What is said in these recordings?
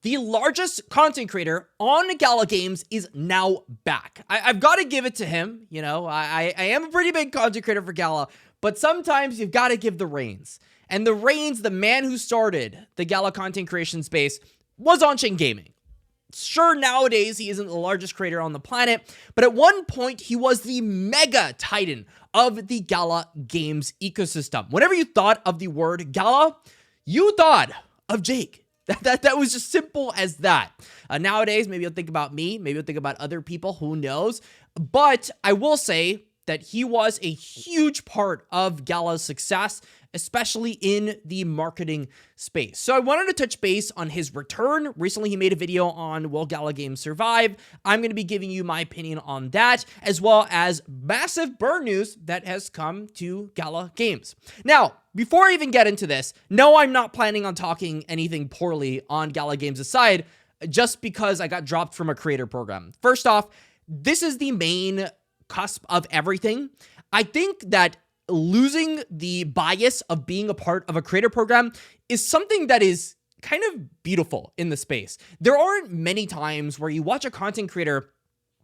the largest content creator on Gala Games is now back. I've got to give it to him. You know, I am a pretty big content creator for Gala, but sometimes you've got to give the reins. And the reins, the man who started the Gala content creation space was On-Chain Gaming. Sure, nowadays he isn't the largest creator on the planet, but at one point he was the mega titan of the Gala Games ecosystem. Whenever you thought of the word Gala, you thought of Jake. That was just simple as that. Nowadays, maybe you'll think about me, maybe you'll think about other people, who knows? But I will say that he was a huge part of Gala's success, especially in the marketing space. So I wanted to touch base on his return. Recently, he made a video on will Gala Games survive? I'm going to be giving you my opinion on that, as well as massive burn news that has come to Gala Games. Now, before I even get into this, no, I'm not planning on talking anything poorly on Gala Games aside, just because I got dropped from a creator program. First off, this is the main cusp of everything. I think that losing the bias of being a part of a creator program is something that is kind of beautiful in the space. There aren't many times where you watch a content creator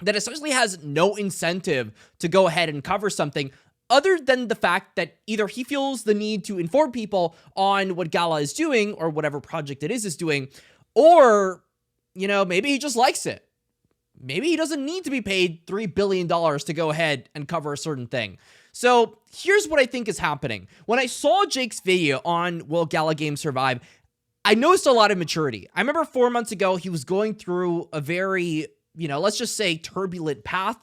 that essentially has no incentive to go ahead and cover something other than the fact that either he feels the need to inform people on what Gala is doing or whatever project it is doing, or, you know, maybe he just likes it. Maybe he doesn't need to be paid $3 billion to go ahead and cover a certain thing. So here's what I think is happening. When I saw Jake's video on will Gala Games survive, I noticed a lot of maturity. I remember 4 months ago, he was going through a very, let's just say turbulent path.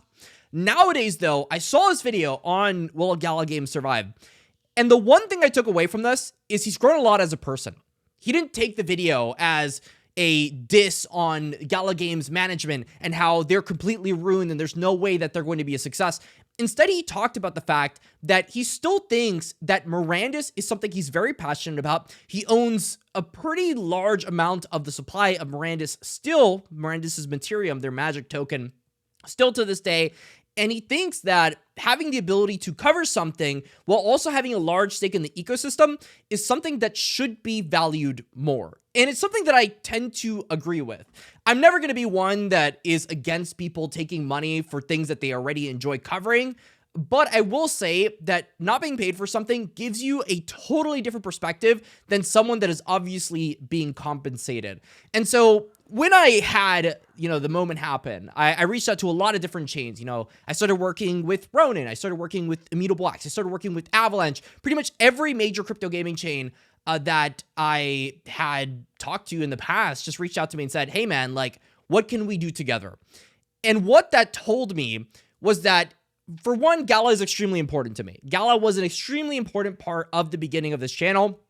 Nowadays, though, I saw his video on will Gala Games survive. And the one thing I took away from this is he's grown a lot as a person. He didn't take the video as a diss on Gala Games management and how they're completely ruined and there's no way that they're going to be a success. Instead, he talked about the fact that he still thinks that Mirandus is something he's very passionate about. He owns a pretty large amount of the supply of Mirandus still, Mirandus' Materium, their magic token, still to this day. And he thinks that having the ability to cover something while also having a large stake in the ecosystem is something that should be valued more. And it's something that I tend to agree with. I'm never going to be one that is against people taking money for things that they already enjoy covering. But I will say that not being paid for something gives you a totally different perspective than someone that is obviously being compensated. And so when I had, the moment happen, I reached out to a lot of different chains. I started working with Ronin. I started working with Immutable X. I started working with Avalanche. Pretty much every major crypto gaming chain that I had talked to in the past just reached out to me and said, hey man, what can we do together? And what that told me was that, for one, Gala is extremely important to me. Gala was an extremely important part of the beginning of this channel.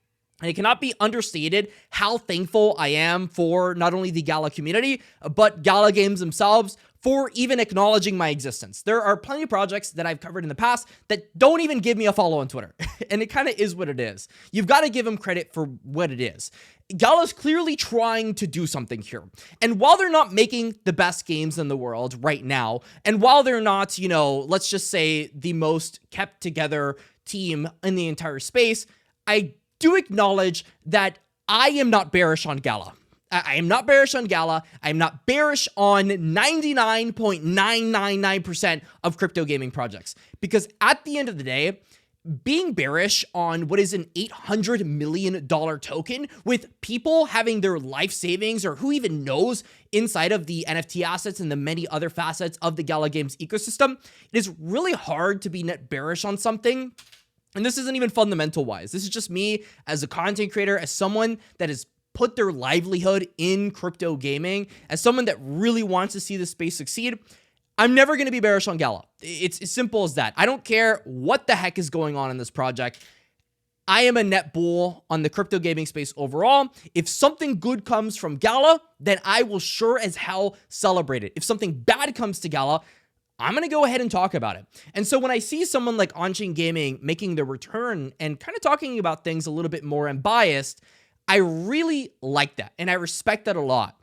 And it cannot be understated how thankful I am for not only the Gala community, but Gala Games themselves for even acknowledging my existence. There are plenty of projects that I've covered in the past that don't even give me a follow on Twitter. And it kind of is what it is. You've got to give them credit for what it is. Gala's clearly trying to do something here. And while they're not making the best games in the world right now, and while they're not, let's just say the most kept together team in the entire space, I do acknowledge that I am not bearish on Gala. I am not bearish on Gala. I am not bearish on 99.999% of crypto gaming projects. Because at the end of the day, being bearish on what is an $800 million token with people having their life savings or who even knows inside of the NFT assets and the many other facets of the Gala Games ecosystem, it is really hard to be net bearish on something. And this isn't even fundamental wise. This is just me as a content creator, as someone that has put their livelihood in crypto gaming, as someone that really wants to see the space succeed. I'm never going to be bearish on Gala. It's as simple as that. I don't care what the heck is going on in this project. I am a net bull on the crypto gaming space overall. If something good comes from Gala, then I will sure as hell celebrate it. If something bad comes to Gala, I'm going to go ahead and talk about it. And so when I see someone like On-Chain Gaming making their return and kind of talking about things a little bit more unbiased, I really like that. And I respect that a lot.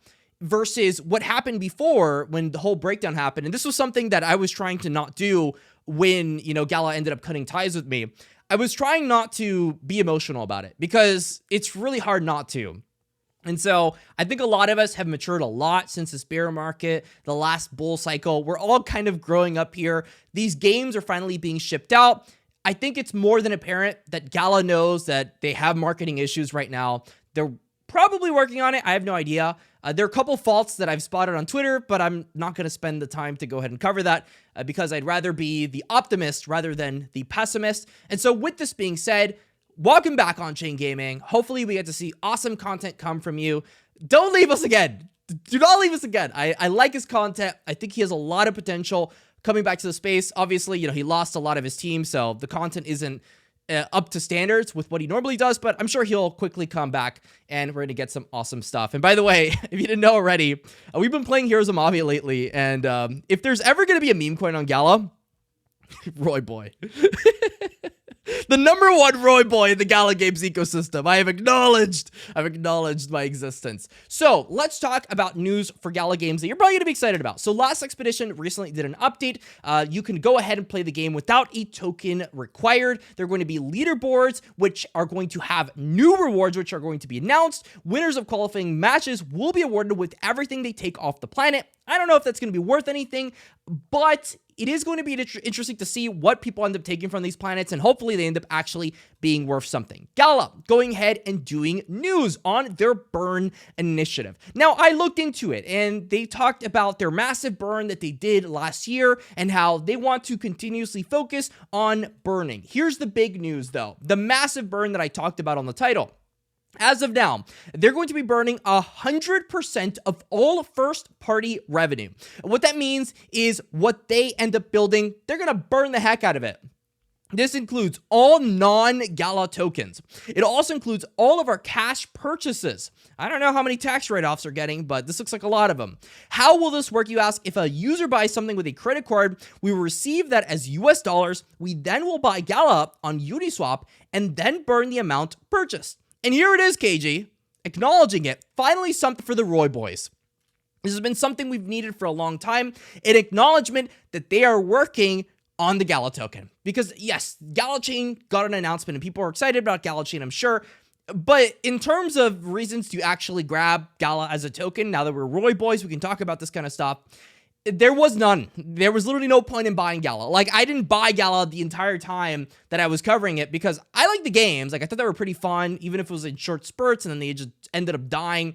Versus what happened before when the whole breakdown happened. And this was something that I was trying to not do when, Gala ended up cutting ties with me. I was trying not to be emotional about it because it's really hard not to. And so I think a lot of us have matured a lot since this bear market, the last bull cycle. We're all kind of growing up here. These games are finally being shipped out. I think it's more than apparent that Gala knows that they have marketing issues right now. They're probably working on it. I have no idea. There are a couple faults that I've spotted on Twitter, but I'm not going to spend the time to go ahead and cover that because I'd rather be the optimist rather than the pessimist. And so with this being said, welcome back on-chain gaming. Hopefully we get to see awesome content come from you. Don't leave us again. Do not leave us again. I like his content. I think he has a lot of potential coming back to the space. Obviously, he lost a lot of his team, so the content isn't up to standards with what he normally does, but I'm sure he'll quickly come back and we're going to get some awesome stuff. And by the way, if you didn't know already, we've been playing Heroes of Mafia lately, and if there's ever going to be a meme coin on Gala, Roy Boy. The number one Roy Boy in the Gala Games ecosystem. I have acknowledged my existence. So let's talk about news for Gala Games that you're probably going to be excited about. So Last Expedition recently did an update. You can go ahead and play the game without a token required. There are going to be leaderboards, which are going to have new rewards, which are going to be announced. Winners of qualifying matches will be awarded with everything they take off the planet. I don't know if that's going to be worth anything, but it is going to be interesting to see what people end up taking from these planets, and hopefully they end up actually being worth something. Gala going ahead and doing news on their burn initiative. Now, I looked into it, and they talked about their massive burn that they did last year and how they want to continuously focus on burning. Here's the big news, though. The massive burn that I talked about on the title. As of now, they're going to be burning 100% of all first-party revenue. What that means is what they end up building, they're going to burn the heck out of it. This includes all non-Gala tokens. It also includes all of our cash purchases. I don't know how many tax write-offs are getting, but this looks like a lot of them. How will this work, you ask? If a user buys something with a credit card, we will receive that as US dollars. We then will buy Gala on Uniswap and then burn the amount purchased. And here it is, KG, acknowledging it. Finally, something for the Roy boys. This has been something we've needed for a long time. An acknowledgement that they are working on the Gala token. Because, yes, Gala Chain got an announcement and people are excited about Gala Chain, I'm sure. But in terms of reasons to actually grab Gala as a token, now that we're Roy boys, we can talk about this kind of stuff. There was none. There was literally no point in buying Gala. Like, I didn't buy Gala the entire time that I was covering it because I like the games. Like, I thought they were pretty fun, even if it was in short spurts and then they just ended up dying.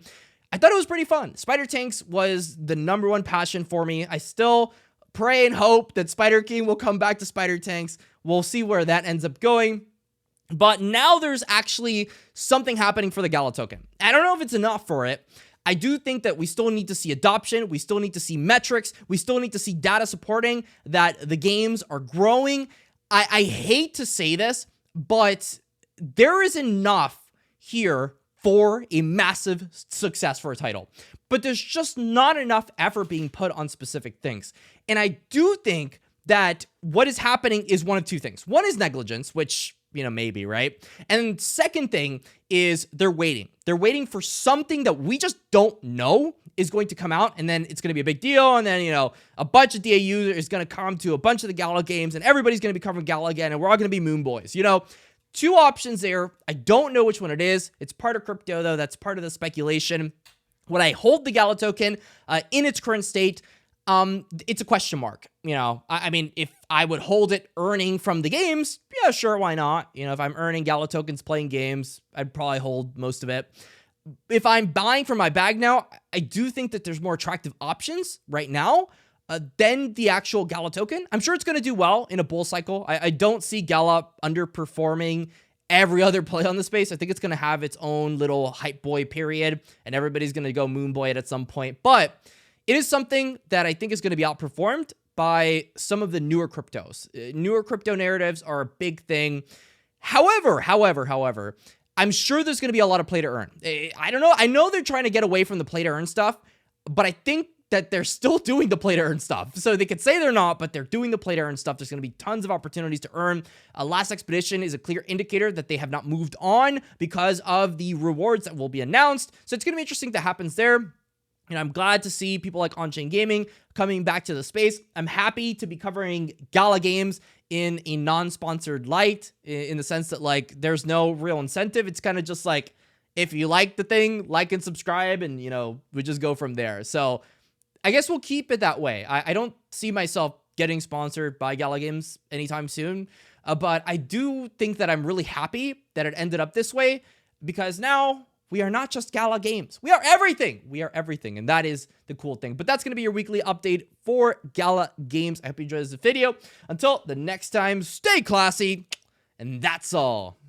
I thought it was pretty fun. Spider Tanks was the number one passion for me. I still pray and hope that Spider King will come back to Spider Tanks. We'll see where that ends up going. But now there's actually something happening for the Gala token. I don't know if it's enough for it. I do think that we still need to see adoption. We still need to see metrics. We still need to see data supporting that the games are growing. I hate to say this, but there is enough here for a massive success for a title. But there's just not enough effort being put on specific things. And I do think that what is happening is one of two things. One is negligence, which, maybe, right? And second thing is they're waiting. They're waiting for something that we just don't know is going to come out, and then it's going to be a big deal, and then, a bunch of DAU is going to come to a bunch of the Gala games, and everybody's going to be covering Gala again, and we're all going to be Moon Boys, Two options there. I don't know which one it is. It's part of crypto, though. That's part of the speculation. When I hold the Gala token in its current state, it's a question mark. I mean, if I would hold it earning from the games, yeah, sure, why not? If I'm earning Gala tokens playing games, I'd probably hold most of it. If I'm buying from my bag now, I do think that there's more attractive options right now than the actual Gala token. I'm sure it's going to do well in a bull cycle. I don't see Gala underperforming every other play on the space. I think it's going to have its own little hype boy period, and everybody's going to go Moon Boy it at some point. But it is something that I think is going to be outperformed by some of the newer cryptos. Newer crypto narratives are a big thing. However, I'm sure there's going to be a lot of play to earn. I don't know. I know they're trying to get away from the play to earn stuff, but I think that they're still doing the play to earn stuff. So they could say they're not, but they're doing the play to earn stuff. There's going to be tons of opportunities to earn. Last Expedition is a clear indicator that they have not moved on because of the rewards that will be announced. So it's going to be interesting that happens there. And I'm glad to see people like On-Chain Gaming coming back to the space. I'm happy to be covering Gala games in a non-sponsored light, in the sense that, there's no real incentive. It's kind of just If you like the thing, like and subscribe, and, you know, we just go from there. So I guess we'll keep it that way. I don't see myself getting sponsored by Gala Games anytime soon, but I do think that I'm really happy that it ended up this way, because now we are not just Gala Games. We are everything. We are everything, and that is the cool thing. But that's going to be your weekly update for Gala Games. I hope you enjoyed this video. Until the next time, stay classy, and that's all.